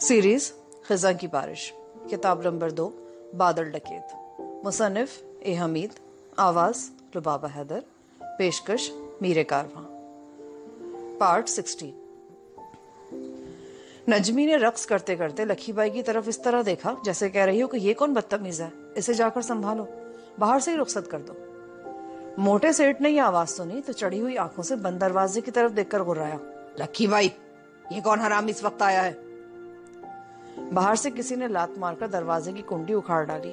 Series खिज़ा की बारिश, किताब नंबर 2, बादल डकैत, मुसन्निफ ए हमीद, आवाज़ लुबाबा हैदर, पेशकश मीरे कारवां। पार्ट 16। नजमी ने रक्स करते करते लखी बाई की तरफ इस तरह देखा जैसे कह रही हो कि ये कौन बदतमीज है, इसे जाकर संभालो, बाहर से ही रुखसत कर दो। मोटे सेठ ने ये आवाज सुनी तो चढ़ी हुई आंखों से बंद दरवाजे की तरफ देखकर गुर्राया, लखी बाई, ये कौन हरामी इस वक्त आया है? बाहर से किसी ने लात मारकर दरवाजे की कुंडी उखाड़ डाली।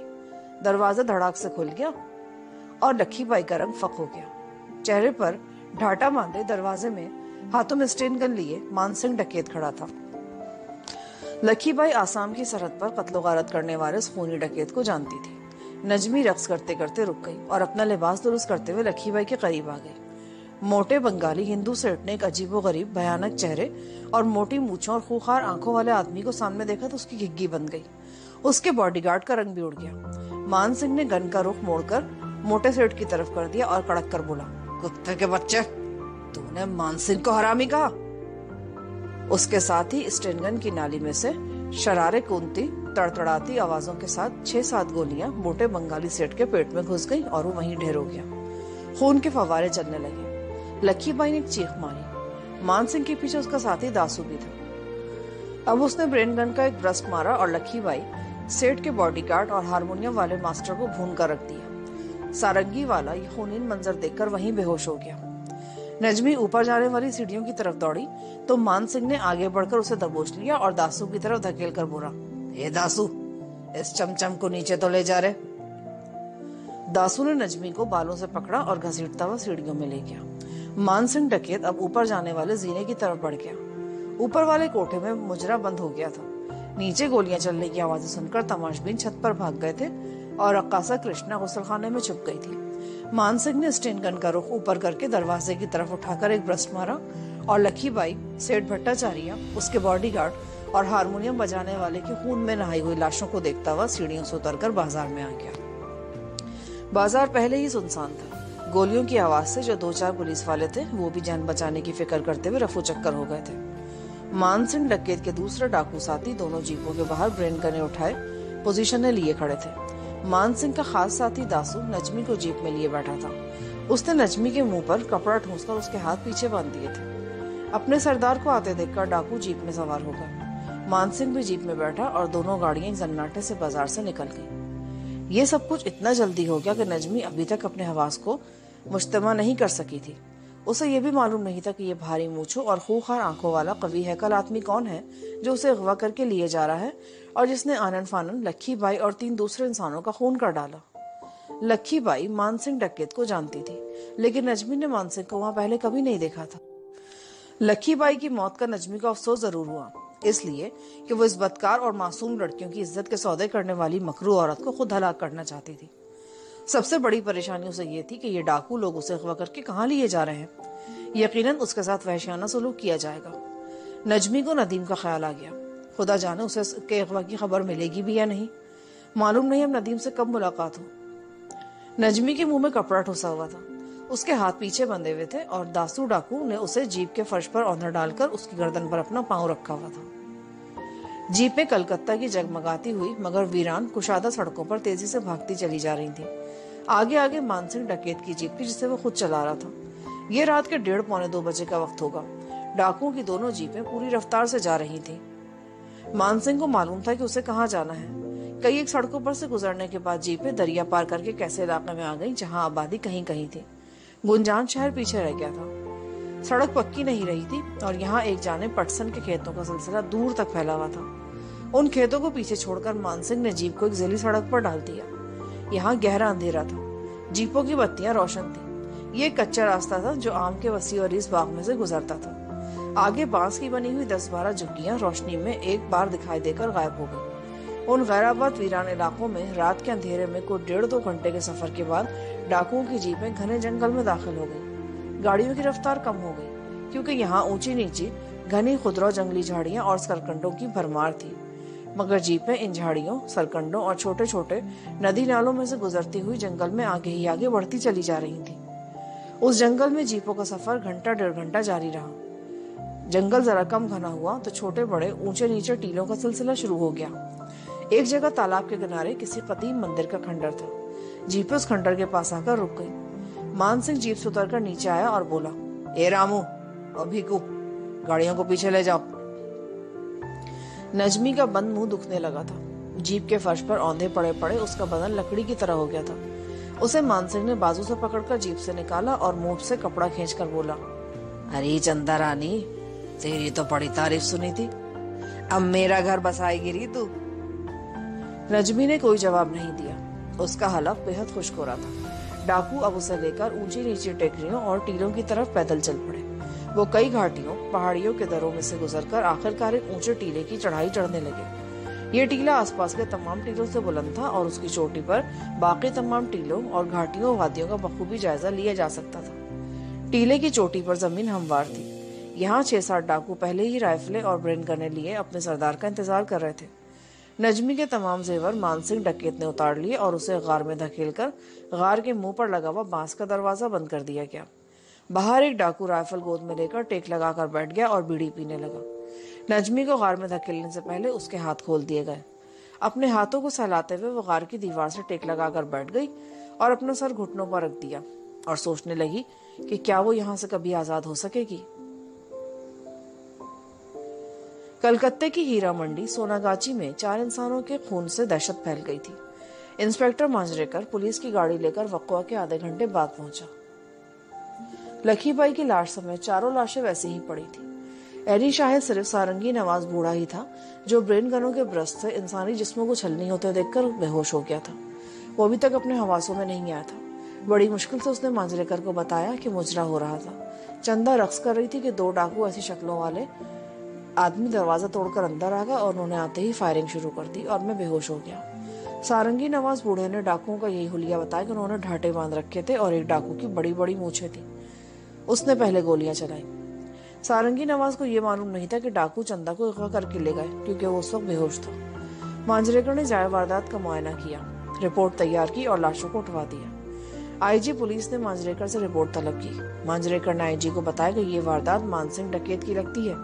दरवाजा धड़ाक से खुल गया और लखी बाई का रंग फक हो गया। चेहरे पर ढाटा बांधे दरवाजे में हाथों में स्टेन गन लिए मानसिंह डकैत खड़ा था। लखी बाई आसाम की सरहद पर कत्लो गारत करने वाले उस खूनी डकैत को जानती थी। नजमी रक्स करते करते रुक गई और अपना लिबास दुरुस्त करते हुए लखी बाई के करीब आ गई। मोटे बंगाली हिंदू सेठ ने एक अजीबोगरीब भयानक चेहरे और मोटी मूंछों और खूंखार आंखों वाले आदमी को सामने देखा तो उसकी घिग्गी बन गई। उसके बॉडीगार्ड का रंग भी उड़ गया। मान सिंह ने गन का रुख मोड़कर मोटे सेठ की तरफ कर दिया और कड़क कर बोला, कुत्ते के बच्चे, तूने मान सिंह को हरामी कहा? उसके साथ ही स्टेन गन की नाली में से शरारे कूदती तड़तड़ाती आवाजों के साथ 6-7 गोलियां मोटे बंगाली सेठ के पेट में घुस गई और वो वहीं ढेर हो गया। खून के फव्वारे चलने लगे। लखी बाई ने एक चीख मारी। मान सिंह के पीछे उसका साथी दासू भी था। अब उसने ब्रेन गन का एक ब्रस्ट मारा और लखी बाई सेठ के बॉडीगार्ड और हारमोनियम वाले मास्टर को भून कर रख दिया। सारंगी वाला ये खूनीन मंजर देखकर वहीं बेहोश हो गया। नजमी ऊपर जाने वाली सीढ़ियों की तरफ दौड़ी तो मान सिंह ने आगे बढ़कर उसे दबोच लिया और दासू की तरफ धकेल कर बोला, हे दासू, इस चमचम को नीचे तो ले जा रहे। दासू ने नजमी को बालों से पकड़ा और घसीटता हुआ सीढ़ियों में ले गया। मान सिंह डकैत अब ऊपर जाने वाले जीने की तरफ बढ़ गया। ऊपर वाले कोठे में मुजरा बंद हो गया था। नीचे गोलियां चलने की आवाजें सुनकर तमाशबीन छत पर भाग गए थे और रक्कासा कृष्णा गुसलखाने में छुप गई थी। मान सिंह ने स्टेन गन का रुख ऊपर करके दरवाजे की तरफ उठाकर एक ब्रस्ट मारा और लखी बाई, सेठ भट्टाचार्य, उसके बॉडीगार्ड और हारमोनियम बजाने वाले की खून में नहाई हुई लाशों को देखता हुआ सीढ़ियों से उतरकर बाजार में आ गया। बाजार पहले ही सुनसान था। गोलियों की आवाज से जो 2-4 पुलिस वाले थे वो भी जान बचाने की फिक्र करते हुए रफू चक्कर हो गए थे। मान सिंह डकैत के दूसरे डाकू साथी दोनों जीपों के बाहर ब्रेन गने उठाए पोजीशनें लिए खड़े थे। मान सिंह का खास साथी दासू नजमी को जीप में लिए बैठा था। उसने नजमी के मुंह पर कपड़ा ठूंसकर उसके हाथ पीछे बांध दिए थे। अपने सरदार को आते देखकर डाकू जीप में सवार हो गए। मान सिंह भी जीप में बैठा और दोनों गाड़ियां सन्नाटे से बाजार से निकल गई। ये सब कुछ इतना जल्दी हो गया कि नजमी अभी तक अपने हवास को मुश्तमा नहीं कर सकी थी। उसे ये भी मालूम नहीं था कि ये भारी मूंछों और खूंखार आंखों वाला कवि हैकल आदमी कौन है जो उसे अगवा करके लिए जा रहा है और जिसने आनन फानन लखी बाई और 3 दूसरे इंसानों का खून कर डाला। लखी बाई मान सिंह डकैत को जानती थी, लेकिन नजमी ने मान सिंह को वहां पहले कभी नहीं देखा था। लखी बाई की मौत का नजमी को अफसोस जरूर हुआ, इसलिए कि वो इस बदकार और मासूम लड़कियों की इज्जत के सौदे करने वाली मकरू औरत को खुद हलाक करना चाहती थी। सबसे बड़ी परेशानी उसे ये थी कि ये डाकू लोग उसे अगवा करके कहाँ लिए जा रहे हैं। यकीनन उसके साथ वहशियाना सलूक किया जाएगा। नजमी को नदीम का ख्याल आ गया। खुदा जाने उसे के अगवा की खबर मिलेगी भी या नहीं। मालूम नहीं अब नदीम से कब मुलाकात हो। नजमी के मुंह में कपड़ा ठुसा हुआ था। उसके हाथ पीछे बंधे हुए थे और दासू डाकू ने उसे जीप के फर्श पर औंधा डालकर उसकी गर्दन पर अपना पांव रखा हुआ था। जीप में कलकत्ता की जगमगाती हुई मगर वीरान कुशादा सड़कों पर तेजी से भागती चली जा रही थी। आगे आगे मानसिंह डकैत की जीप थी जिसे वो खुद चला रहा था। ये रात के 1:30-1:45 बजे का वक्त होगा। डाकुओं की दोनों जीपें पूरी रफ्तार से जा रही थी। मानसिंह को मालूम था कि उसे कहाँ जाना है। कई एक सड़कों पर से गुजरने के बाद जीपें दरिया पार करके कैसे इलाके में आ गई जहाँ आबादी कहीं कहीं थी। गुंजान शहर पीछे रह गया था। सड़क पक्की नहीं रही थी और यहाँ एक जाने पटसन के खेतों का सिलसिला दूर तक फैला हुआ था। उन खेतों को पीछे छोड़कर मानसिंह ने जीप को एक जली सड़क पर डाल दिया। यहाँ गहरा अंधेरा था। जीपों की बत्तियां रोशन थी। ये कच्चा रास्ता था जो आम के वसी और इस बाग में से गुजरता था। आगे बांस की बनी हुई 10-12 झुग्गियां रोशनी में एक बार दिखाई देकर गायब हो गई। उन गैराबाद वीरान इलाकों में रात के अंधेरे में कुछ 1.5-2 घंटे के सफर के बाद डाकुओं की जीपें घने जंगल में दाखिल हो गई। गाड़ियों की रफ्तार कम हो गई क्योंकि यहाँ ऊंची नीची घनी खुदरा जंगली झाड़ियां और सरकंडों की भरमार थी। मगर जीपें इन झाड़ियों, सरकंडों और छोटे छोटे नदी नालों में से गुजरती हुई जंगल में आगे ही आगे बढ़ती चली जा रही थी। उस जंगल में जीपों का सफर घंटा 1.5 घंटा जारी रहा। जंगल जरा कम घना हुआ तो छोटे बड़े ऊंचे नीचे टीलों का सिलसिला शुरू हो गया। एक जगह तालाब के किनारे किसी कदीम मंदिर का खंडर था। जीप उस खंडर के पास आकर रुक गई। मान सिंह जीप से उतरकर नीचे आया और बोला, ए रामू और भीकू, गाड़ियों को पीछे ले जाओ। नजमी का बंद मुंह दुखने लगा था। जीप के फर्श पर औंधे पड़े पड़े उसका बदन लकड़ी की तरह हो गया था। उसे मान सिंह ने बाजू से पकड़कर जीप से निकाला और मुंह से कपड़ा खींचकर बोला, अरे चंदा रानी, तेरी तो बड़ी तारीफ सुनी थी, अब मेरा घर बसाएगी री तू। नजमी ने कोई जवाब नहीं दिया। उसका हलफ बेहद खुश्क हो रहा था। डाकू अब उसे लेकर ऊंची नीची टेकरियों और टीलों की तरफ पैदल चल पड़े। वो कई घाटियों पहाड़ियों के दरों में से गुजरकर आखिरकार एक ऊंचे टीले की चढ़ाई चढ़ने लगे। ये टीला आसपास के तमाम टीलों से बुलंद था और उसकी चोटी पर बाकी तमाम टीलों और घाटियों वादियों का बखूबी जायजा लिया जा सकता था। टीले की चोटी पर जमीन हमवार थी। यहाँ 6-7 डाकू पहले ही राइफलें और ब्रेन गनें लिए अपने सरदार का इंतजार कर रहे थे। नजमी के तमाम जेवर मानसिंह डकैत ने उतार लिए और उसे गार में धकेलकर गार के मुंह पर लगा हुआ बांस का दरवाजा बंद कर दिया गया। बाहर एक डाकू राइफल गोद में लेकर टेक लगाकर बैठ गया और बीड़ी पीने लगा। नजमी को गार में धकेलने से पहले उसके हाथ खोल दिए गए। अपने हाथों को सहलाते हुए वो गार की दीवार से टेक लगाकर बैठ गई और अपना सर घुटनों पर रख दिया और सोचने लगी कि क्या वो यहाँ से कभी आजाद हो सकेगी। कलकत्ते की हीरा मंडी सोनागाची में 4 इंसानों के खून से दहशत फैल गई थी। इंस्पेक्टर मांजरेकर पुलिस की गाड़ी लेकर वक़्वा के आधे घंटे बाद पहुंचा। लखीबाई की लाश समेत 4 लाशें वैसे ही पड़ी थी। एरी शाहिद सिर्फ सारंगी नवाज बूढ़ा ही था जो ब्रेन गनों के ब्रस्ट से इंसानी जिस्मों को छलनी होते देखकर बेहोश हो गया था। वो अभी तक अपने हवासों में नहीं आया था। बड़ी मुश्किल से उसने मांजरेकर को बताया कि मुजरा हो रहा था। चंदा रक्स कर रही थी कि 2 डाकू ऐसी शक्लों वाले आदमी दरवाजा तोड़कर अंदर आ गया और उन्होंने आते ही फायरिंग शुरू कर दी और मैं बेहोश हो गया। सारंगी नवाज बूढ़े ने डाकुओं का यही हुलिया बताया कि उन्होंने ढाटे बांध रखे थे और एक डाकू की बड़ी बड़ी मूछें थी। उसने पहले गोलियां चलाई। सारंगी नवाज को यह मालूम नहीं था कि डाकू चंदा को अगवा करके ले गए क्योंकि वो उस वक्त बेहोश था। मांजरेकर ने जाए वारदात का मुआयना किया, रिपोर्ट तैयार की और लाशों को उठवा दिया। आईजी पुलिस ने मांजरेकर से रिपोर्ट तलब की। मांजरेकर ने आईजी को बताया कि ये वारदात मानसिंह डकैत की लगती है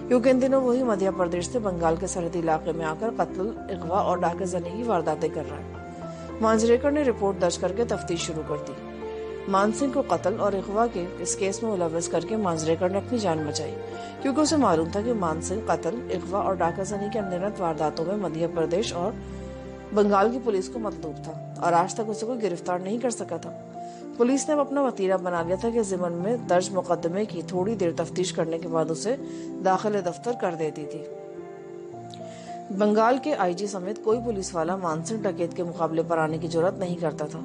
क्योंकि इन दिनों वही मध्य प्रदेश से बंगाल के सरहदी इलाके में आकर कत्ल, अगवा और डाके जनी की वारदातें कर रहा है। मांजरेकर ने रिपोर्ट दर्ज करके तफ्तीश शुरू कर दी। मानसिंह को कत्ल और अगवा के इस केस में मुलव्वस करके मांजरेकर ने अपनी जान बचाई क्योंकि उसे मालूम था कि मानसिंह कत्ल, अगवा और डाका जनी के अनगिनत वारदातों में मध्य प्रदेश और बंगाल की पुलिस को मतलूब था और आज तक उसे कोई गिरफ्तार नहीं कर सका था। पुलिस ने अपना वतीरा बना लिया था कि ज़िमन में दर्ज मुकदमे की थोड़ी देर तफ्तीश करने के बाद उसे दाखिले दफ्तर कर देती थी। बंगाल के आईजी समेत कोई पुलिस वाला मानसिंह डकैत के मुकाबले पर आने की जरूरत नहीं करता था।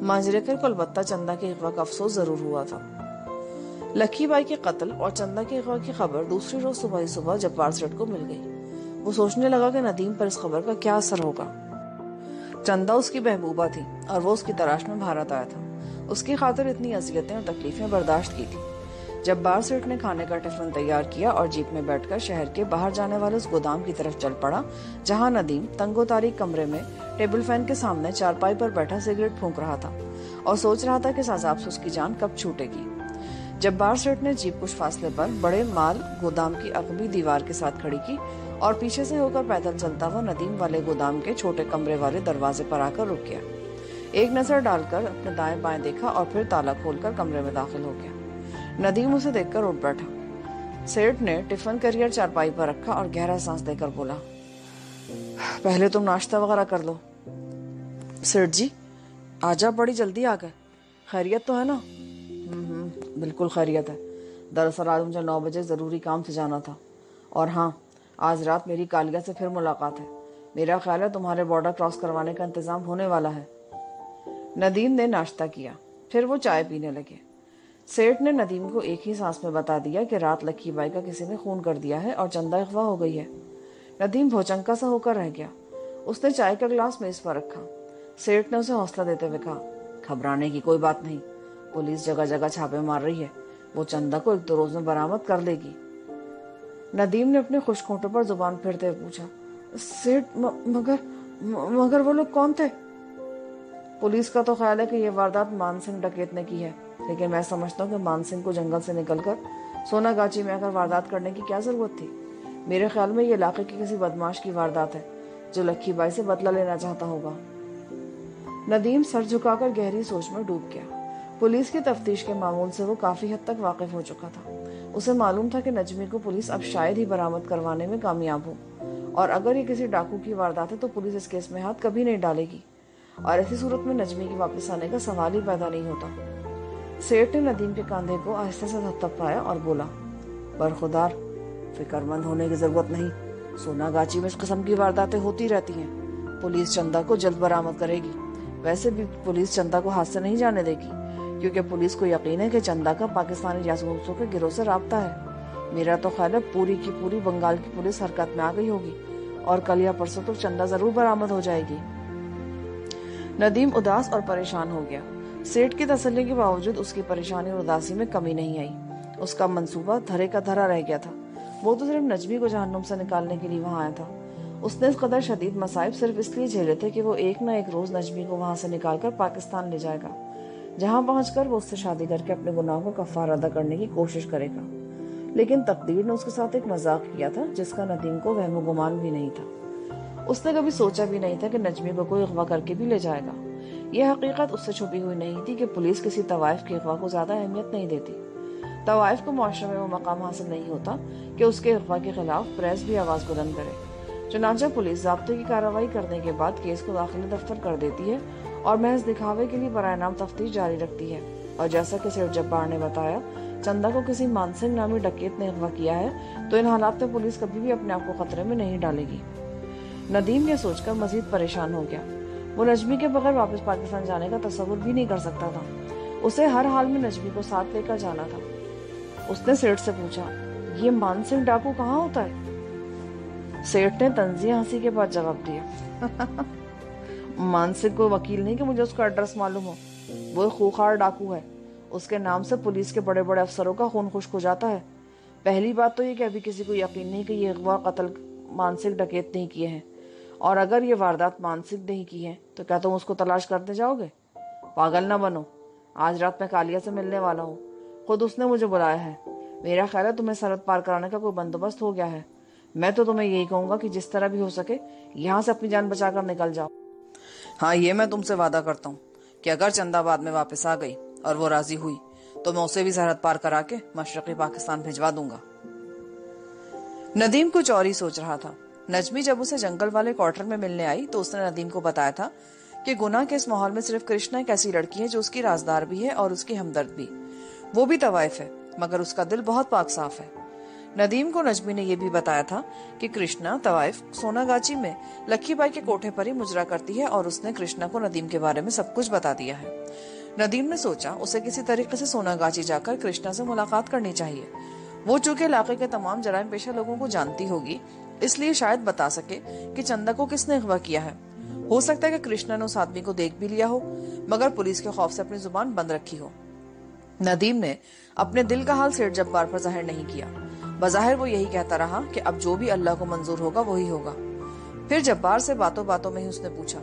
मांजरेकर को अलबत्ता चंदा के अगवा का अफसोस जरूर हुआ था। लखीबाई के कत्ल और चंदा के अगवा की खबर दूसरी रोज सुबह ही सुबह जब्बार सेठ को मिल गई। वो सोचने लगा कि नदीम पर इस खबर का क्या असर होगा। चंदा उसकी महबूबा थी और वो उसकी तलाश में भारत आया था। उसकी खातिर इतनी अजियतें और तकलीफें बर्दाश्त की थी। जब्बार सेठ ने खाने का टिफिन तैयार किया और जीप में बैठकर शहर के बाहर जाने वाले उस गोदाम की तरफ चल पड़ा जहां नदीम तंगो तारीक कमरे में टेबल फैन के सामने चारपाई पर बैठा सिगरेट फूंक रहा था और सोच रहा था कि इस अजाब से उसकी जान कब छूटेगी। जब्बार सेठ ने जीप कुछ फासले पर बड़े माल गोदाम की अगबी दीवार के साथ खड़ी की और पीछे से होकर पैदल चलता हुआ नदीम वाले गोदाम के छोटे कमरे वाले दरवाजे पर आकर रुक गया। एक नजर डालकर अपने दाएं बाएं देखा और फिर ताला खोलकर कमरे में दाखिल हो गया। नदीम उसे देखकर उठ बैठा। सेठ ने टिफिन करियर चारपाई पर रखा और गहरा सांस देकर बोला, पहले तुम नाश्ता वगैरह कर लो। सेठ जी आजा, बड़ी जल्दी आ गए, खैरियत तो है ना? बिल्कुल खैरियत है। दरअसल आज मुझे 9 बजे जरूरी काम से जाना था और हाँ, आज रात मेरी कालिया से फिर मुलाकात है। मेरा ख्याल है तुम्हारे बॉर्डर क्रॉस करवाने का इंतजाम होने वाला है। नदीम ने नाश्ता किया, फिर वो चाय पीने लगे। सेठ ने नदीम को एक ही सांस में बता दिया कि रात लखीबाई का किसी ने खून कर दिया है और चंदा अगवा हो गई है। नदीम भौचंका सा होकर रह गया। उसने चाय का गिलास मेज पर रखा। सेठ ने उसे हौसला देते हुए कहा, घबराने की कोई बात नहीं, पुलिस जगह जगह छापे मार रही है, वो चंदा को 1-2 रोज में बरामद कर लेगी। नदीम ने अपने खुश्क होंठों पर जुबान फेरते हुए पूछा, सेठ मगर वो लोग कौन थे? पुलिस का तो ख्याल है कि यह वारदात मानसिंह डकैत ने की है, लेकिन मैं समझता हूँ कि मानसिंह को जंगल से निकलकर सोना गाची में आकर वारदात करने की क्या जरूरत थी? मेरे ख्याल में ये इलाके के किसी बदमाश की वारदात है जो लक्की बाई से बदला लेना चाहता होगा। नदीम सर झुकाकर गहरी सोच में डूब गया। पुलिस की तफ्तीश के मामूल से वो काफी हद तक वाकिफ हो चुका था। उसे मालूम था कि नजमी को पुलिस अब शायद ही बरामद करवाने में कामयाब हो, और अगर ये किसी डाकू की वारदात है तो पुलिस इस केस में हाथ कभी नहीं डालेगी, और ऐसी सूरत में नजमी के वापस आने का सवाल ही पैदा नहीं होता। सेठ ने नदीम के कंधे को आहिस्ते से थपथपाया और बोला, बरखुदार, फिक्रमंद होने की जरूरत नहीं। सोना गाची में इस किस्म की वारदातें होती रहती हैं। पुलिस चंदा को जल्द बरामद करेगी। वैसे भी पुलिस चंदा को हाथ से नहीं जाने देगी, क्योंकि पुलिस को यकीन है कि चंदा का पाकिस्तानी जासूसों के गिरोह से राब्ता है। मेरा तो ख्याल है पूरी की पूरी बंगाल की पुलिस हरकत में आ गई होगी, और कल या परसों तो चंदा जरूर बरामद हो जाएगी। नदीम उदास और परेशान हो गया। सेठ की तसल्ली के बावजूद उसकी परेशानी और उदासी में कमी नहीं आई। उसका मंसूबा धरे का धरा रह गया था। वो तो सिर्फ नजमी को जहन्नुम से निकालने के लिए वहां आया था। उसने इस कदर शदीद मसाइब सिर्फ इसलिए झेले थे कि वो एक न एक रोज नजमी को वहां से निकालकर पाकिस्तान ले जाएगा, जहां पहुंचकर वो उससे शादी करके अपने गुनाहों का कफारा अदा करने की कोशिश करेगा। लेकिन तकदीर ने उसके साथ एक मजाक किया था जिसका नदीम को वहम गुमान भी नहीं था। उसने कभी सोचा भी नहीं था कि नजमी को कोई अगवा करके भी ले जाएगा। यह हकीकत उससे छुपी हुई नहीं थी कि पुलिस किसी तवाइफ के अगवा को ज्यादा अहमियत नहीं देती। तवाइफ को मुआशरे में वो मकाम हासिल नहीं होता कि उसके अगवा के खिलाफ प्रेस भी आवाज बुलंद करे। चुनांचे पुलिस ज़ाब्ते की कार्रवाई करने के बाद केस को दाखिली दफ्तर कर देती है और महज दिखावे के लिए बराए नाम तफ्तीश जारी रखती है। और जैसा कि सेठ जब्बार ने बताया, चंदा को किसी मानसिंह नामी डकैत ने अगवा किया है, तो इन हालात में पुलिस कभी भी अपने आप को खतरे में नहीं डालेगी। नदीम ये सोचकर मजीद परेशान हो गया। वो नजमी के बगैर वापस पाकिस्तान जाने का तस्वुर भी नहीं कर सकता था। उसे हर हाल में नजमी को साथ लेकर जाना था। उसने सेठ से पूछा, ये मानसिंह डाकू कहाँ होता है? सेठ ने तंजिया हंसी के बाद जवाब दिया, मानसिंह को वकील नहीं कि मुझे उसका एड्रेस मालूम हो। वो एक खूंखार डाकू है। उसके नाम से पुलिस के बड़े बड़े अफसरों का खून खुश्क हो जाता है। पहली बात तो ये कि अभी किसी को यकीन नहीं कि ये अगवा कत्ल मानसिंह डकैत नहीं किए हैं, और अगर ये वारदात मानसिंह नहीं की है तो क्या तुम उसको तलाश करते जाओगे? पागल ना बनो। आज रात मैं कालिया से मिलने वाला हूँ। खुद उसने मुझे बुलाया है। मेरा ख्याल है तुम्हें सरहद पार कराने का कोई बंदोबस्त हो गया है। मैं तो तुम्हें यही कहूंगा कि जिस तरह भी हो सके यहाँ से अपनी जान बचाकर निकल जाओ। हाँ, ये मैं तुमसे वादा करता हूँ कि अगर चंदा बाद में वापस आ गई और वो राजी हुई तो मैं उसे भी सरहद पार करा के मशरक़ी पाकिस्तान भिजवा दूंगा। नदीम कुछ और ही सोच रहा था। नजमी जब उसे जंगल वाले क्वार्टर में मिलने आई तो उसने नदीम को बताया था कि गुनाह के इस माहौल में सिर्फ कृष्णा एक ऐसी लड़की है जो उसकी राजदार भी है और उसकी हमदर्द भी। वो भी तवाइफ है, मगर उसका दिल बहुत पाक साफ है। नदीम को नजमी ने यह भी बताया था कि कृष्णा तवाइफ सोनागाची में लक्की बाई के कोठे पर ही मुजरा करती है, और उसने कृष्णा को नदीम के बारे में सब कुछ बता दिया है। नदीम ने सोचा उसे किसी तरीके से सोनागाची जाकर कृष्णा से मुलाकात करनी चाहिए। वो चूंकि इलाके के तमाम जराइम पेशा लोगों को जानती होगी, इसलिए शायद बता सके कि चंदा को किसने अगवा किया है। हो सकता है कि कृष्णा ने उस आदमी को देख भी लिया हो, मगर पुलिस के खौफ से अपनी जुबान बंद रखी हो। नदीम ने अपने दिल का हाल सेठ जब्बार पर जाहिर नहीं किया। बज़ाहिर वो यही कहता रहा कि अब जो भी अल्लाह को मंजूर होगा वही होगा। फिर जब्बार से बातों बातों में ही उसने पूछा,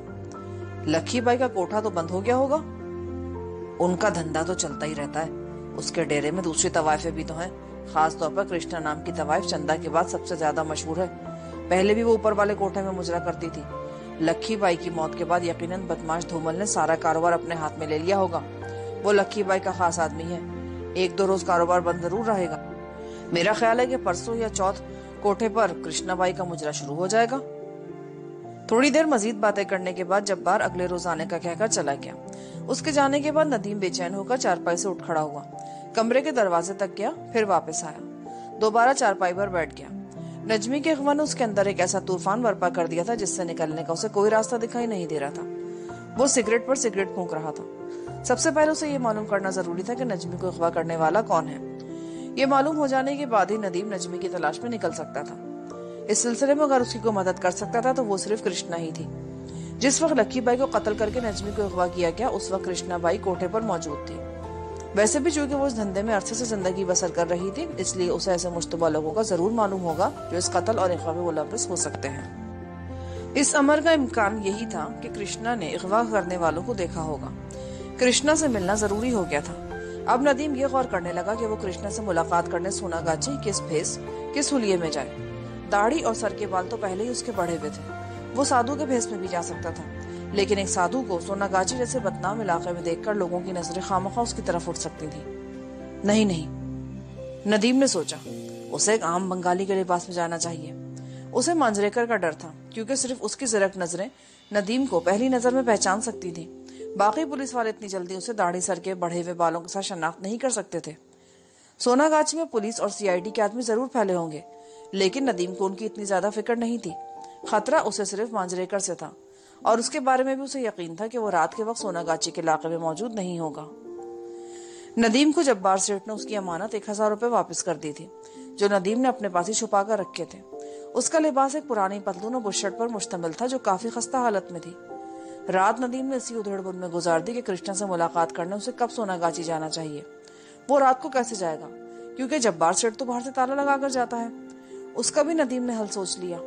लक्की बाई का कोठा तो बंद हो गया होगा? उनका धंधा तो चलता ही रहता है। उसके डेरे में दूसरी तवाइफें भी तो हैं। खास तौर पर कृष्णा नाम की तवाइफ चंदा के बाद सबसे ज्यादा मशहूर है। पहले भी वो ऊपर वाले कोठे में मुजरा करती थी। लक्की बाई की मौत के बाद यकीनन बदमाश धूमल ने सारा कारोबार अपने हाथ में ले लिया होगा। वो लक्की बाई का खास आदमी है। एक दो रोज कारोबार बंद जरूर रहेगा। मेरा ख्याल है कि परसों या चौथ कोठे पर कृष्णा बाई का मुजरा शुरू हो जाएगा। थोड़ी देर मजीद बातें करने के बाद जब्बार अगले रोज आने का कहकर चला गया। उसके जाने के बाद नदीम बेचैन होकर चारपाई से उठ खड़ा हुआ, कमरे के दरवाजे तक गया, फिर वापस आया। दोबारा चारपाई पर बैठ गया। नजमी के अगवा ने उसके अंदर एक ऐसा तूफान बर्पा कर दिया था जिससे निकलने का उसे कोई रास्ता दिखाई नहीं दे रहा था। वो सिगरेट पर सिगरेट फूंक रहा था। सबसे पहले उसे ये मालूम करना जरूरी था कि नजमी को अगवा करने वाला कौन है। ये मालूम हो जाने के बाद ही नदीम नजमी की तलाश में निकल सकता था। इस सिलसिले में अगर उसकी कोई मदद कर सकता था तो वो सिर्फ कृष्णा ही थी। जिस वक्त लक्की बाई को कत्ल करके नजमी को अगवा किया गया, उस वक्त कृष्णा बाई कोठे पर मौजूद थी। वैसे भी चूंकि वो इस धंधे में अरसे से जिंदगी बसर कर रही थी, इसलिए उसे ऐसे मुश्तबा लोगों का जरूर मालूम होगा जो इस कत्ल और अगवा में मुलव्वस हो सकते हैं। इस अमर का इम्कान यही था कि कृष्णा ने अगवा करने वालों को देखा होगा। कृष्णा से मिलना जरूरी हो गया था। اب ندیم یہ غور کرنے لگا کہ وہ کرشنا سے ملاقات کرنے سوناگاچی کس بھیس کس حلیے میں جائے۔ داڑھی اور سر کے بال تو پہلے ہی اس کے بڑھے ہوئے تھے، وہ سادھو کے بھیس میں بھی جا سکتا تھا، لیکن ایک سادھو کو سوناگاچی جیسے بدنام علاقے میں دیکھ کر لوگوں کی نظریں خامخواہ اس کی طرف اٹھ سکتی تھی۔ نہیں، ندیم نے سوچا، اسے ایک عام بنگالی کے لباس میں جانا چاہیے۔ اسے مانجریکر کا ڈر تھا، کیونکہ صرف اس کی زرک نظریں ندیم کو پہلی نظر میں پہچان سکتی تھی۔ باقی پولیس والے اتنی جلدی اسے داڑھی سر کے بڑھے ہوئے بالوں کے ساتھ شناخت نہیں کر سکتے تھے۔ سوناگاچی میں پولیس اور CID کے آدمی ضرور پھیلے ہوں گے، لیکن ندیم کو ان کی اتنی زیادہ فکر نہیں تھی۔ خطرہ اسے صرف مانجریکر سے تھا، اور اس کے بارے میں بھی اسے یقین تھا کہ وہ رات کے وقت سوناگاچی کے علاقے میں موجود نہیں ہوگا۔ ندیم کو جبار سیٹھ نے اس کی امانت 1000 روپے واپس کر دی تھی، جو ندیم نے اپنے پاس ہی چھپا کر رکھے تھے۔ اس کا لباس ایک پرانی پتلون اور بشرٹ پر مشتمل تھا جو کافی خستہ حالت میں تھی۔ رات ندیم نے اسی ادھیڑ بن میں گزار دی کہ کرشنا سے ملاقات کرنے اسے کب سوناگاچی جانا چاہیے۔ وہ رات کو کیسے جائے گا، کیونکہ جبار سیٹھ تو باہر سے تالا لگا کر جاتا ہے۔ اس کا بھی ندیم نے حل سوچ لیا۔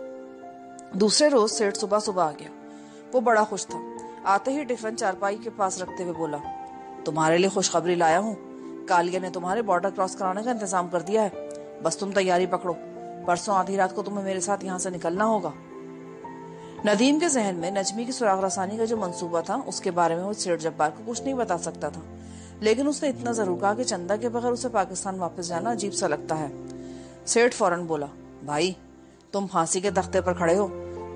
دوسرے روز سیٹھ صبح آ گیا۔ وہ بڑا خوش تھا۔ آتے ہی ٹفن چارپائی کے پاس رکھتے ہوئے بولا، تمہارے لیے خوشخبری لایا ہوں، کالیا نے تمہارے بارڈر کراس کرانے کا انتظام کر دیا ہے، بس تم تیاری پکڑو، پرسوں آدھی رات کو تمہیں میرے ساتھ یہاں سے نکلنا ہوگا۔ ندیم کے ذہن میں نجمی کی سراغ رسانی کا جو منصوبہ تھا اس کے بارے میں وہ سیٹھ جبار کو کچھ نہیں بتا سکتا تھا، لیکن اس نے اتنا ضرور کہا کہ چندہ کے بغیر اسے پاکستان واپس جانا عجیب سا لگتا ہے۔ سیٹھ فوراً بولا، بھائی تم پھانسی کے تختے پر کھڑے ہو،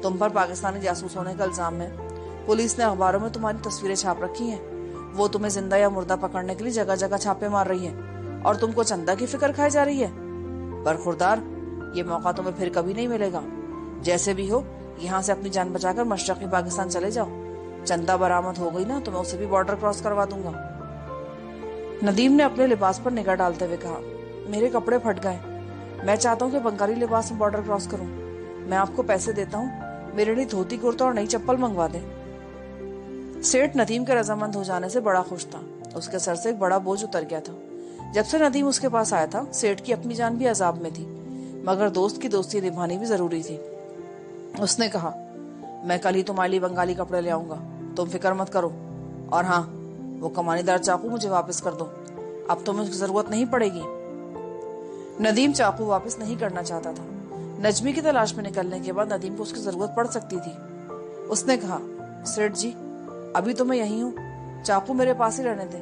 تم پر پاکستانی جاسوس ہونے کا الزام ہے، پولیس نے اخباروں میں تمہاری تصویریں چھاپ رکھی ہیں، وہ تمہیں زندہ یا مردہ پکڑنے کے لیے جگہ جگہ چھاپے مار رہی ہے، اور تم کو چندہ کی فکر کھائی جا رہی ہے۔ برخوردار، یہ موقع تمہیں پھر کبھی نہیں ملے گا، جیسے بھی ہو یہاں سے اپنی جان بچا کر مشرقی پاکستان چلے جاؤ، چندہ برآمد ہو گئی نا تو میں اسے بھی بارڈر کراس کروا دوں گا۔ ندیم نے اپنے لباس پر نگاہ ڈالتے ہوئے کہا، میرے کپڑے پھٹ گئے، میں چاہتا ہوں کہ بنگالی لباس میں بارڈر کراس کروں، میں آپ کو پیسے دیتا ہوں، میرے لیے دھوتی کرتا اور نئی چپل منگوا دیں۔ سیٹھ ندیم کے رضامند ہو جانے سے بڑا خوش تھا، اس کے سر سے ایک بڑا بوجھ اتر گیا تھا۔ جب سے ندیم اس کے پاس آیا تھا سیٹھ کی اپنی جان بھی عذاب میں تھی، مگر دوست کی دوستی نبھانی بھی ضروری تھی۔ اس نے کہا، میں کل ہی تمہارے لیے بنگالی کپڑے لے آؤں گا، تم فکر مت کرو، اور ہاں وہ کمانی دار چاقو مجھے واپس کر دو، اب تمہیں اس کی ضرورت نہیں پڑے گی۔ ندیم چاقو واپس نہیں کرنا چاہتا تھا۔ نجمی کی تلاش میں نکلنے کے بعد ندیم کو اس کی ضرورت پڑ سکتی تھی۔ اس نے کہا، سیٹھ جی ابھی تو میں یہیں ہوں، چاقو میرے پاس ہی رہنے دیں،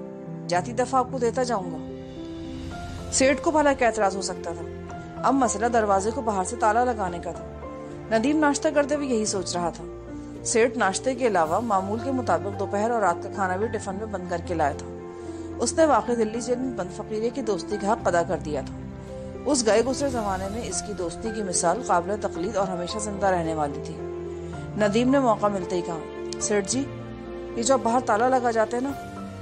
جاتی دفعہ آپ کو دیتا جاؤں گا۔ سیٹھ کو بھلا کیا اعتراض ہو سکتا تھا، اب مسئلہ دروازے کو باہر سے تالا لگانے کا تھا۔ ندیم ناشتہ کرتے ہوئے یہی سوچ رہا تھا۔ سیٹھ ناشتے کے علاوہ معمول کے مطابق دوپہر اور رات کا کھانا بھی ٹفن میں بند کر کے لایا تھا۔ اس نے واقعی دلی جیل میں بند فقیرے کی دوستی کا حق ادا کر دیا تھا۔ اس گئے گزرے زمانے میں اس کی دوستی کی مثال قابل تقلید اور ہمیشہ زندہ رہنے والی تھی۔ ندیم نے موقع ملتے ہی کہا، سیٹھ جی یہ جو باہر تالا لگا جاتے ہیں نا،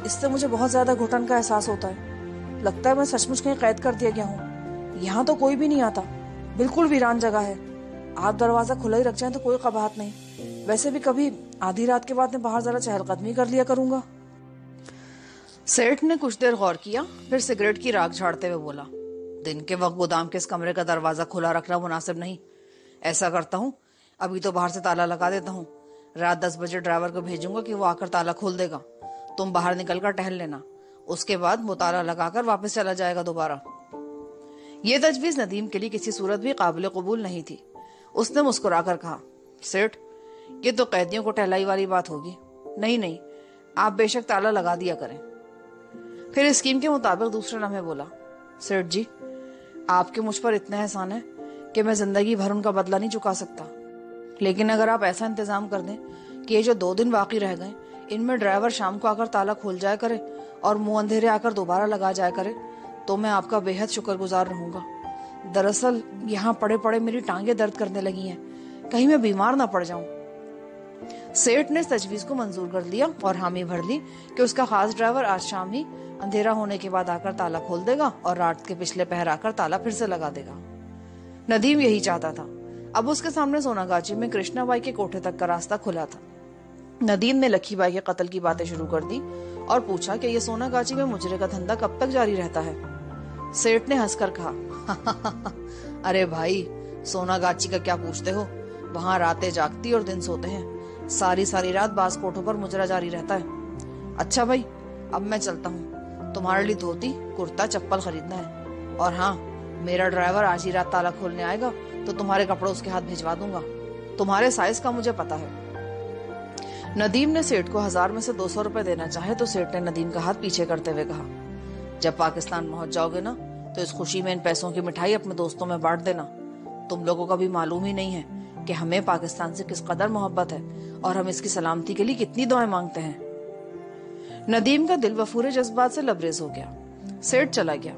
اس سے مجھے بہت زیادہ گھٹن کا احساس ہوتا ہے، لگتا ہے میں سچ مچ کہیں قید کر دیا گیا ہوں، یہاں تو کوئی بھی نہیں آتا، بالکل ویران جگہ ہے، آپ دروازہ کھلا ہی رکھ جائیں تو کوئی قباحت نہیں، ویسے بھی کبھی آدھی رات کے بعد میں باہر ذرا چہل قدمی کر لیا کروں گا۔ سیٹھ نے کچھ دیر غور کیا، پھر سگریٹ کی راکھ جھاڑتے ہوئے بولا، دن کے وقت گودام کے اس کمرے کا دروازہ کھلا رکھنا مناسب نہیں، ایسا کرتا ہوں ابھی تو باہر سے تالا لگا دیتا ہوں، رات 10 بجے ڈرائیور کو بھیجوں گا کہ وہ آ کر تالا کھول دے گا، تم باہر نکل کر ٹہل لینا، اس کے بعد وہ تالا لگا کر واپس چلا جائے گا دوبارہ۔ یہ تجویز ندیم کے لیے کسی صورت بھی قابل قبول نہیں تھی۔ اس نے مسکرا کر کہا، سیٹھ یہ تو قیدیوں کو ٹہلائی والی بات ہوگی، نہیں آپ بے شک تالا لگا دیا کریں۔ پھر اسکیم کے مطابق دوسرے لمحے بولا، سیٹھ جی آپ کے مجھ پر اتنے احسان ہے کہ میں زندگی بھر ان کا بدلہ نہیں چکا سکتا، لیکن اگر آپ ایسا انتظام کر دیں کہ یہ جو 2 دن باقی رہ گئے ان میں ڈرائیور شام کو آ کر تالا کھول جایا کرے اور منہ اندھیرے آ کر دوبارہ لگا جایا کرے تو میں آپ کا بے حد شکر گزار رہوں گا۔ دراصل یہاں پڑے پڑے میری ٹانگیں درد کرنے لگی ہیں، کہیں میں بیمار نہ پڑ جاؤں۔ سیٹھ نے اس تجویز کو منظور کر لیا اور حامی بھر لی کہ اس کا خاص ڈرائیور آج شام ہی اندھیرا ہونے کے بعد آ کر تالا کھول دے گا اور رات کے پچھلے پہر آ کر تالا پھر سے لگا دے گا۔ ندیم یہی چاہتا تھا۔ اب اس کے سامنے سوناگاچی میں کرشنا بائی کے کوٹھے تک کا راستہ کھلا تھا۔ ندیم نے لکھی بائی کے قتل کی باتیں شروع کر دی اور پوچھا کہ یہ سوناگاچی میں مجرے کا دھندا کب تک جاری رہتا ہے۔ سیٹھ نے ہنس کر کہا، ارے بھائی سوناگاچی کا کیا پوچھتے ہو، وہاں راتیں جاگتی اور دن سوتے ہیں، ساری رات بعض کوٹھوں پر مجرا جاری رہتا ہے۔ اچھا بھائی اب میں چلتا ہوں، तुम्हारे लिए धोती, कुर्ता, चप्पल खरीदना है। और हाँ, मेरा ड्राइवर आज ही रात ताला खोलने आएगा तो तुम्हारे कपड़े उसके हाथ भिजवा दूंगा। तुम्हारे साइज का मुझे पता है। नदीम ने सेठ को 1000 में से 200 रुपए देना चाहे तो सेठ ने नदीम का हाथ पीछे करते हुए कहा, जब पाकिस्तान पहुंच जाओगे ना तो इस खुशी में इन पैसों की मिठाई अपने दोस्तों में बांट देना। तुम लोगों का भी मालूम ही नहीं है कि हमें पाकिस्तान से किस कदर मोहब्बत है और हम इसकी सलामती के लिए कितनी दुआएं मांगते हैं। नदीम का दिल वफूरे जज्बात से लबरेज हो गया। सेठ चला गया।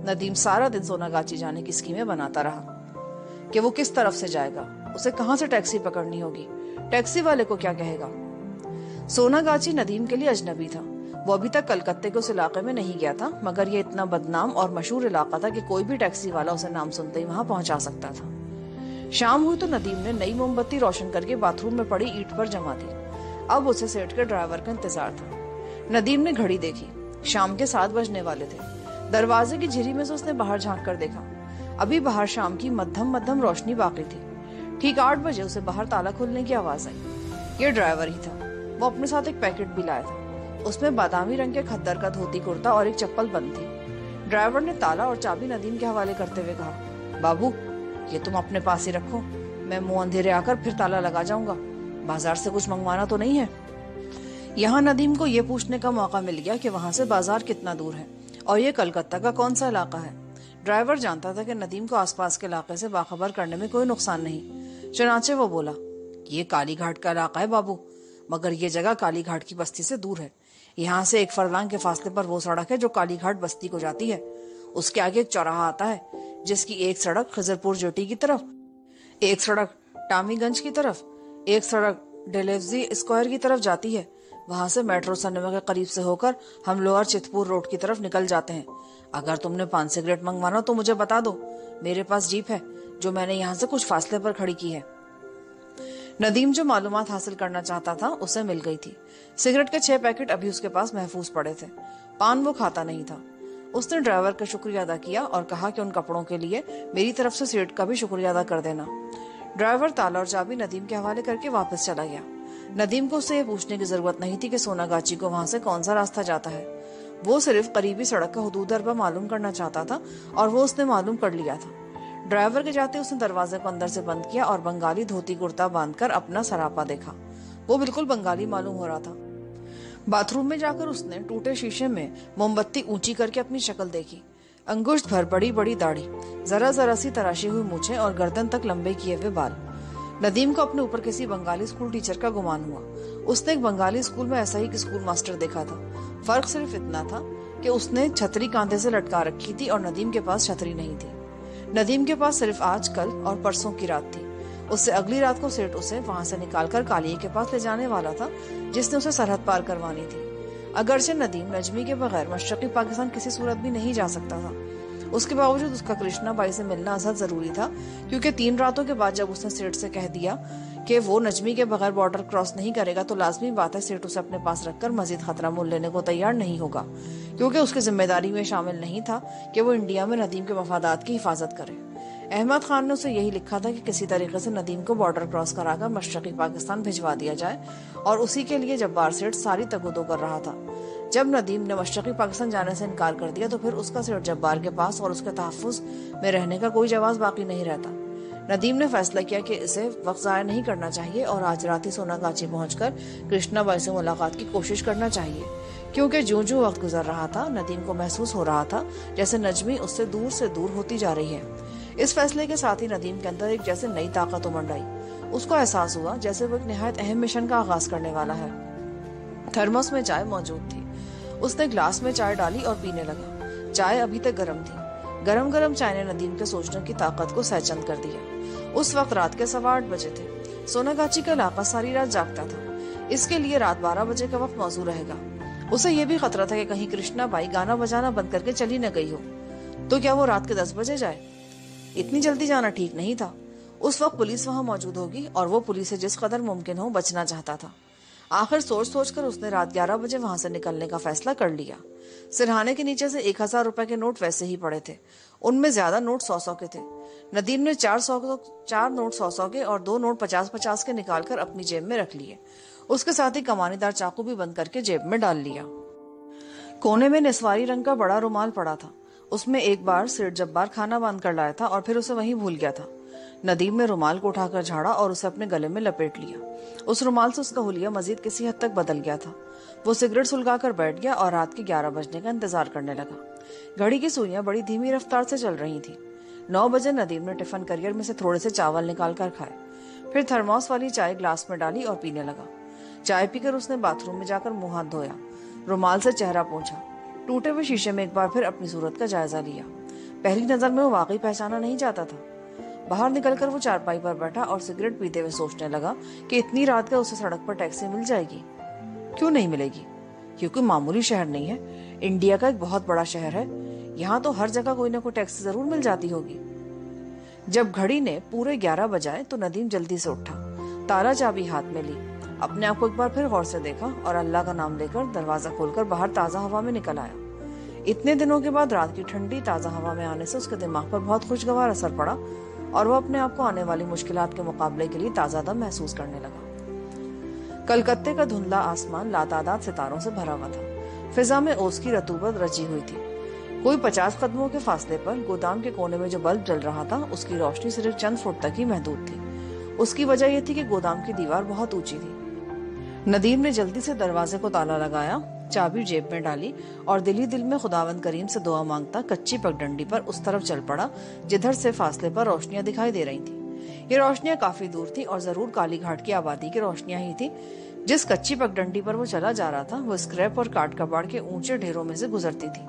नदीम सारा दिन सोनागाची जाने की स्कीमें बनाता रहा कि वो किस तरफ से जाएगा, उसे कहां से टैक्सी पकड़नी होगी, टैक्सी वाले को क्या कहेगा। सोनागाची नदीम के लिए अजनबी था। वो अभी तक कलकत्ते के उस इलाके में नहीं गया था, मगर ये इतना बदनाम और मशहूर इलाका था कि कोई भी टैक्सी वाला उसे नाम सुनते ही वहां पहुंचा सकता था। शाम हुई तो नदीम ने नई मोमबत्ती रोशन करके बाथरूम में पड़ी ईंट पर जमा दी। अब उसे सेठ के ड्राइवर का इंतजार था। नदीम ने घड़ी देखी, शाम के 7 बजने वाले थे। दरवाजे की झिरी में से उसने बाहर झांक कर देखा। अभी बाहर शाम की मध्यम मध्यम रोशनी बाकी थी। ठीक 8 बजे उसे बाहर ताला खोलने की आवाज आई। ये ड्राइवर ही था। वो अपने साथ एक पैकेट भी लाया था। उसमें बादामी रंग के खद्दर का धोती कुर्ता और एक चप्पल बंद थी। ड्राइवर ने ताला और चाबी नदीम के हवाले करते हुए कहा, बाबू ये तुम अपने पास ही रखो, मैं मुंह अंधेरे आकर फिर ताला लगा जाऊंगा। बाजार से कुछ मंगवाना तो नहीं है। यहाँ नदीम को ये पूछने का मौका मिल गया कि वहां से बाजार कितना दूर है और ये कलकत्ता का कौन सा इलाका है। ड्राइवर जानता था कि नदीम को आसपास के इलाके से बाखबर करने में कोई नुकसान नहीं। चुनाचे वो बोला, ये काली घाट का इलाका है बाबू, मगर ये जगह काली घाट की बस्ती से दूर है। यहाँ से 1 फरलांग के फासले पर वो सड़क है जो काली घाट बस्ती को जाती है। उसके आगे एक चौराहा आता है जिसकी एक सड़क खिजरपुर जेटी की तरफ, एक सड़क टामीगंज की तरफ, एक सड़क डेलेवजी स्क्वायर की तरफ जाती है। वहां से मेट्रो सिनेमा के करीब से होकर हम लोअर चितपुर रोड की तरफ निकल जाते हैं। अगर तुमने 5 सिगरेट मंगवाना तो मुझे बता दो, मेरे पास जीप है जो मैंने यहाँ से कुछ फासले पर खड़ी की है। नदीम जो मालूमात हासिल करना चाहता था उसे मिल गई थी। सिगरेट के 6 पैकेट अभी उसके पास महफूज पड़े थे। पान वो खाता नहीं था। उसने ड्राइवर का शुक्रिया अदा किया और कहा कि उन कपड़ों के लिए मेरी तरफ से सेठ का भी शुक्रिया अदा कर देना। ड्राइवर ताला और चाबी नदीम के हवाले करके वापस चला गया। नदीम को उससे ये पूछने की जरूरत नहीं थी कि सोनागाची को वहां से कौन सा रास्ता जाता है। वो सिर्फ करीबी सड़क का हुदूद अरबा मालूम करना चाहता था और वो उसने मालूम कर लिया था। ड्राइवर के जाते उसने दरवाजे को अंदर से बंद किया और बंगाली धोती कुर्ता बांधकर अपना सरापा देखा। वो बिल्कुल बंगाली मालूम हो रहा था। बाथरूम में जाकर उसने टूटे शीशे में मोमबत्ती ऊंची करके अपनी शक्ल देखी। अंगुष्ठ भर बड़ी बड़ी दाढ़ी, जरा जरा सी तराशी हुई मूछें और गर्दन तक लंबे किए हुए बाल। नदीम को अपने ऊपर किसी बंगाली स्कूल टीचर का गुमान हुआ। उसने एक बंगाली स्कूल में ऐसा ही एक स्कूल मास्टर देखा था। फर्क सिर्फ इतना था कि उसने छतरी कांधे से लटका रखी थी और नदीम के पास छतरी नहीं थी। नदीम के पास सिर्फ आज, कल और परसों की रात थी। उससे अगली रात को सेठ उसे वहां से निकालकर कालिए के पास ले जाने वाला था जिसने उसे सरहद पार करवानी थी। अगरचे नदीम नजमी के बगैर मशरकी पाकिस्तान किसी सूरत भी नहीं जा सकता था। उसके बावजूद उसका कृष्णा बाई से मिलना अजहद जरूरी था, क्योंकि 3 रातों के बाद जब उसने सेठ से कह दिया कि वो नजमी के बगैर बॉर्डर क्रॉस नहीं करेगा तो लाजमी बात है सेठ उसे अपने पास रखकर मजीद खतरा मोल लेने को तैयार नहीं होगा, क्योंकि उसकी जिम्मेदारी में शामिल नहीं था कि वो इंडिया में नदीम के मफादात की हिफाजत करे। अहमद खान ने उसे यही लिखा था कि किसी तरीके से नदीम को बॉर्डर क्रॉस कराकर मशरकी पाकिस्तान भिजवा दिया जाए, और उसी के लिए जब्बार सेठ सारी तगोदो कर रहा था। जब नदीम ने मशरकी पाकिस्तान जाने से इनकार कर दिया तो फिर उसका सेठ जब्बार के पास और उसके तहफ्फुज में रहने का कोई जवाब बाकी नहीं रहता। नदीम ने फैसला किया कि इसे वक्त ज़ाया नहीं करना चाहिए और आज रात ही सोनागाची पहुंचकर कृष्णा बाई से मुलाकात की कोशिश करना चाहिए, क्योंकि जो वक्त गुजर रहा था नदीम को महसूस हो रहा था जैसे नजमी उससे दूर होती जा रही है। इस फैसले के साथ ही नदीम के अंदर एक जैसे नई ताकत उमड़ आई। उसको एहसास हुआ जैसे वो एक निहायत अहम मिशन का आगाज करने वाला है। थर्मोस में चाय मौजूद थी। उसने ग्लास में चाय डाली और पीने लगा। चाय अभी तक गर्म थी। गरम गरम चाय ने नदीम के सोचने की ताकत को सहचंद कर दिया। उस वक्त रात के 8:15 बजे थे। सोनागाची का इलाका सारी रात जागता था। इसके लिए रात 12 बजे का वक्त मौजूद रहेगा। उसे यह भी खतरा था कि कहीं कृष्णा बाई गाना बजाना बंद करके चली न गई हो, तो क्या वो रात के 10 बजे जाए। इतनी जल्दी जाना ठीक नहीं था। उस वक्त पुलिस वहां मौजूद होगी और वो पुलिस से जिस कदर मुमकिन हो बचना चाहता था। आखिर सोच कर उसने रात 11 बजे वहां से निकलने का फैसला कर लिया। सिरहाने के नीचे से 1000 रुपए के नोट वैसे ही पड़े थे। उनमें ज्यादा नोट 100 के थे। नदीम ने 4 नोट 100 के और 2 नोट 50-50 के निकालकर अपनी जेब में रख लिए। उसके साथ ही कमानीदार चाकू भी बंद करके जेब में डाल लिया। कोने में निस्वारी रंग का बड़ा रुमाल पड़ा था। उसमें एक बार सेठ जब्बार खाना बांध कर लाया था और फिर उसे वहीं भूल गया था। नदीम ने रुमाल को उठाकर झाड़ा और उसे अपने गले में लपेट लिया। उस रुमाल से उसका हुलिया मजीद किसी हद तक बदल गया था। वो सिगरेट सुलगाकर बैठ गया और रात के 11 बजने का इंतजार करने लगा। घड़ी की सुइयां बड़ी धीमी रफ्तार से चल रही थी। 9 बजे नदीम ने टिफिन करियर में से थोड़े से चावल निकाल कर खाए, फिर थर्मोस वाली चाय ग्लास में डाली और पीने लगा। चाय पीकर उसने बाथरूम में जाकर मुंह हाथ धोया, रुमाल से चेहरा पोंछा, टूटे हुए शीशे में एक बार फिर अपनी सूरत का जायजा लिया। पहली नजर में वो वाकई पहचाना नहीं जाता था। बाहर निकलकर वो चारपाई पर बैठा और सिगरेट पीते हुए सोचने लगा कि इतनी रात का उसे सड़क पर टैक्सी मिल जाएगी। क्यों नहीं मिलेगी? ये कोई मामूली शहर नहीं है, इंडिया का एक बहुत बड़ा शहर है। यहाँ तो हर जगह कोई ना कोई टैक्सी जरूर मिल जाती होगी। जब घड़ी ने पूरे 11 बजाए तो नदीम जल्दी से उठा, ताला चाबी हाथ में ली, अपने आप को एक बार फिर गौर से देखा और अल्लाह का नाम लेकर दरवाजा खोलकर बाहर ताजा हवा में निकल आया। इतने दिनों के बाद रात की ठंडी ताजा हवा में आने से उसके दिमाग पर बहुत खुशगवार असर पड़ा और वो अपने आप को आने वाली मुश्किलात के मुकाबले के लिए ताजा दम महसूस करने लगा। कलकत्ते का धुंधला आसमान लातादाद सितारों से भरा हुआ था। फिजा में ओस की रतूबत रची हुई थी। कोई 50 कदमों के फासले पर गोदाम के कोने में जो बल्ब जल रहा था उसकी रोशनी सिर्फ चंद फुट तक ही महदूद थी। उसकी वजह यह थी कि गोदाम की दीवार बहुत ऊंची थी। नदीम ने जल्दी से दरवाजे को ताला लगाया, चाबी जेब में डाली और दिल ही दिल में खुदावंद करीम से दुआ मांगता कच्ची पगडंडी पर उस तरफ चल पड़ा जिधर से फासले पर रोशनियां दिखाई दे रही थी। ये रोशनियां काफी दूर थी और जरूर काली घाट की आबादी की रोशनियां ही थी। जिस कच्ची पगडंडी पर वो चला जा रहा था वो स्क्रैप और काट कबाड़ के ऊंचे ढेरों में से गुजरती थी।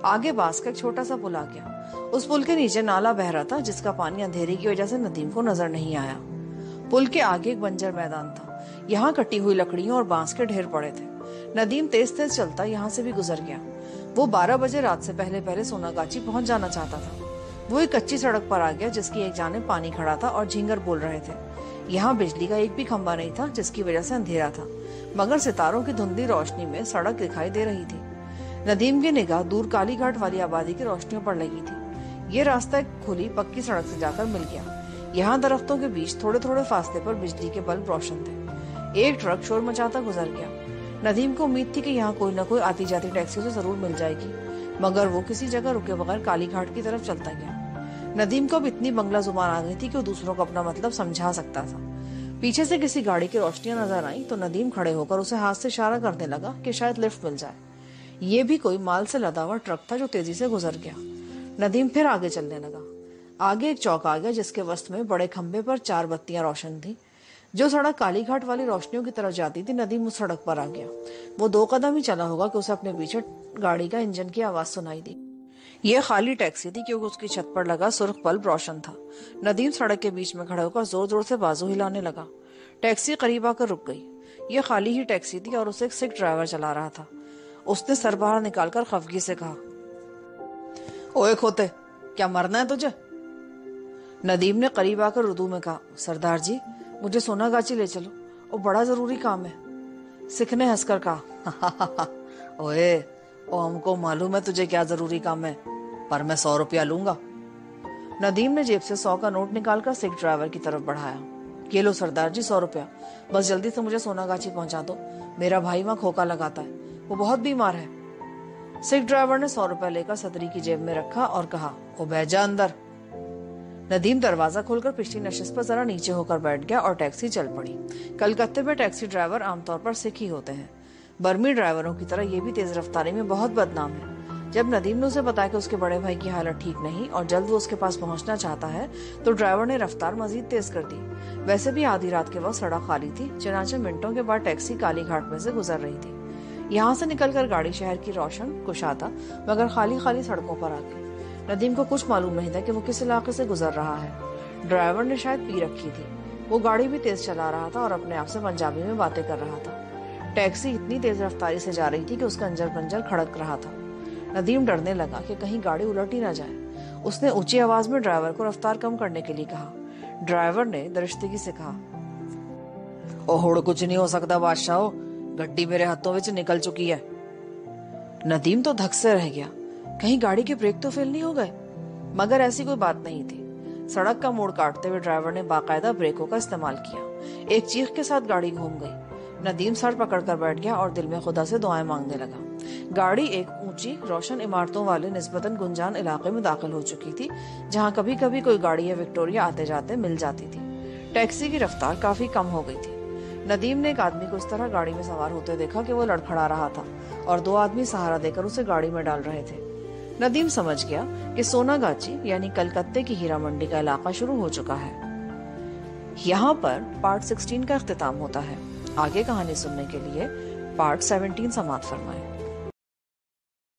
आगे बांस का एक छोटा सा पुल आ गया। उस पुल के नीचे नाला बह रहा था जिसका पानी अंधेरे की वजह से नदीम को नजर नहीं आया। पुल के आगे एक बंजर मैदान था। यहाँ कटी हुई लकड़ियों और बांस के ढेर पड़े थे। नदीम तेज तेज चलता यहाँ से भी गुजर गया। वो 12 बजे रात से पहले पहले सोनागाची पहुंच जाना चाहता था। वो एक कच्ची सड़क पर आ गया जिसकी एक जानिब पानी खड़ा था और झींगर बोल रहे थे। यहाँ बिजली का एक भी खंबा नहीं था जिसकी वजह से अंधेरा था, मगर सितारों की धुंधली रोशनी में सड़क दिखाई दे रही थी। नदीम की निगाह दूर काली घाट वाली आबादी की रोशनियों पर लगी थी। ये रास्ता एक खुली पक्की सड़क से जाकर मिल गया। यहाँ दरख्तों के बीच थोड़े थोड़े फासले पर बिजली के बल्ब रोशन थे। एक ट्रक शोर मचाता गुजर गया। नदीम को उम्मीद थी कि यहाँ कोई न कोई आती जाती टैक्सी तो जरूर मिल जाएगी, मगर वो किसी जगह रुके बगैर काली घाट की तरफ चलता गया। नदीम को अब इतनी बंगला जुबान आ गई थी कि वो दूसरों को अपना मतलब समझा सकता था। पीछे से किसी गाड़ी की रोशनियां नजर आई तो नदीम खड़े होकर उसे हाथ से इशारा करने लगा कि शायद लिफ्ट मिल जाए। ये भी कोई माल से लदा हुआ ट्रक था जो तेजी से गुजर गया। नदीम फिर आगे चलने लगा। आगे एक चौक आ गया जिसके वस्त में बड़े खंबे पर 4 बत्तियां रोशन थी। जो सड़क काली घाट वाली रोशनियों की तरफ जाती थी, नदीम उस सड़क पर आ गया। वो 2 कदम ही चला होगा कि उसे अपने पीछे गाड़ी का इंजन की आवाज सुनाई दी। यह खाली टैक्सी थी क्योंकि उसकी छत पर लगा सुर्ख बल्ब रोशन था। नदीम सड़क के बीच में खड़े होकर जोर जोर से बाजू हिलाने लगा। टैक्सी करीब आकर रुक गई। यह खाली ही टैक्सी थी और उसे एक सिख ड्राइवर चला रहा था। उसने सर बाहर निकालकर खफगी से कहा, ओए खोते, क्या मरना है तुझे? नदीम ने करीब आकर उर्दू में कहा, सरदार जी मुझे सोनागाची ले चलो, वो बड़ा जरूरी काम है। सिख ने हंसकर कहा, ओए ओ हमको मालूम है तुझे क्या जरूरी काम है, पर मैं 100 रुपया लूंगा। नदीम ने जेब से 100 का नोट निकालकर सिख ड्राइवर की तरफ बढ़ाया। ये लो सरदार जी 100 रुपया, बस जल्दी से मुझे सोनागाची पहुंचा दो। मेरा भाई वहां खोखा लगाता है, वो बहुत बीमार है। सिख ड्राइवर ने 100 रुपया लेकर सदरी की जेब में रखा और कहा, ओ बैजा अंदर। नदीम दरवाजा खोलकर पिछली नशिस्त पर जरा नीचे होकर बैठ गया और टैक्सी चल पड़ी। कलकत्ते में टैक्सी ड्राइवर आमतौर पर सिख ही होते हैं। बर्मी ड्राइवरों की तरह ये भी तेज रफ्तारी में बहुत बदनाम है। जब नदीम ने उसे बताया कि उसके बड़े भाई की हालत ठीक नहीं और जल्द वो उसके पास पहुंचना चाहता है तो ड्राइवर ने रफ्तार मजीद तेज कर दी। वैसे भी आधी रात के वक्त सड़क खाली थी, चनाचे मिनटों के बाद टैक्सी काली घाट में से गुजर रही थी। यहाँ से निकलकर गाड़ी शहर की रोशन कुशादा मगर खाली खाली सड़कों पर आ गई। नदीम को कुछ मालूम नहीं था कि वो किस इलाके से गुजर रहा है। ड्राइवर ने शायद पी रखी थी। वो गाड़ी भी तेज चला रहा था और अपने आप से पंजाबी में बातें कर रहा था। टैक्सी इतनी तेज रफ्तारी से जा रही थी कि उसका अंजर पंजर खड़क रहा था। नदीम डरने लगा कि कहीं गाड़ी उलट ही ना जाए। उसने ऊंची आवाज में ड्राइवर को रफ्तार कम करने के लिए कहा। ड्राइवर ने दरिश्तगी से कहा, ओह कुछ नहीं हो सकता बादशाह, गड्डी मेरे हाथों में निकल चुकी है। नदीम तो धक से रह गया, कहीं गाड़ी के ब्रेक तो फेल नहीं हो गए, मगर ऐसी कोई बात नहीं थी। सड़क का मोड़ काटते हुए ड्राइवर ने बाकायदा ब्रेकों का इस्तेमाल किया। एक चीख के साथ गाड़ी घूम गई। नदीम सर पकड़कर बैठ गया और दिल में खुदा से दुआएं मांगने लगा। گاڑی ایک اونچی روشن عمارتوں والے نسبتاً گنجان علاقے میں داخل ہو چکی تھی، جہاں کبھی کبھی کوئی گاڑی یا وکٹوریا آتے جاتے مل جاتی تھی۔ ٹیکسی کی رفتار کافی کم ہو گئی تھی۔ ندیم نے ایک آدمی کو اس طرح گاڑی میں سوار ہوتے دیکھا کہ وہ لڑکھڑا رہا تھا اور 2 آدمی سہارا دے کر اسے گاڑی میں ڈال رہے تھے۔ ندیم سمجھ گیا کہ سونا گاچی یعنی کلکتے کی ہیرا منڈی کا علاقہ شروع ہو چکا ہے۔ یہاں پر پارٹ 16 کا اختتام ہوتا ہے۔ آگے کہانی سننے کے لیے پارٹ 17 سماعت فرمائیں۔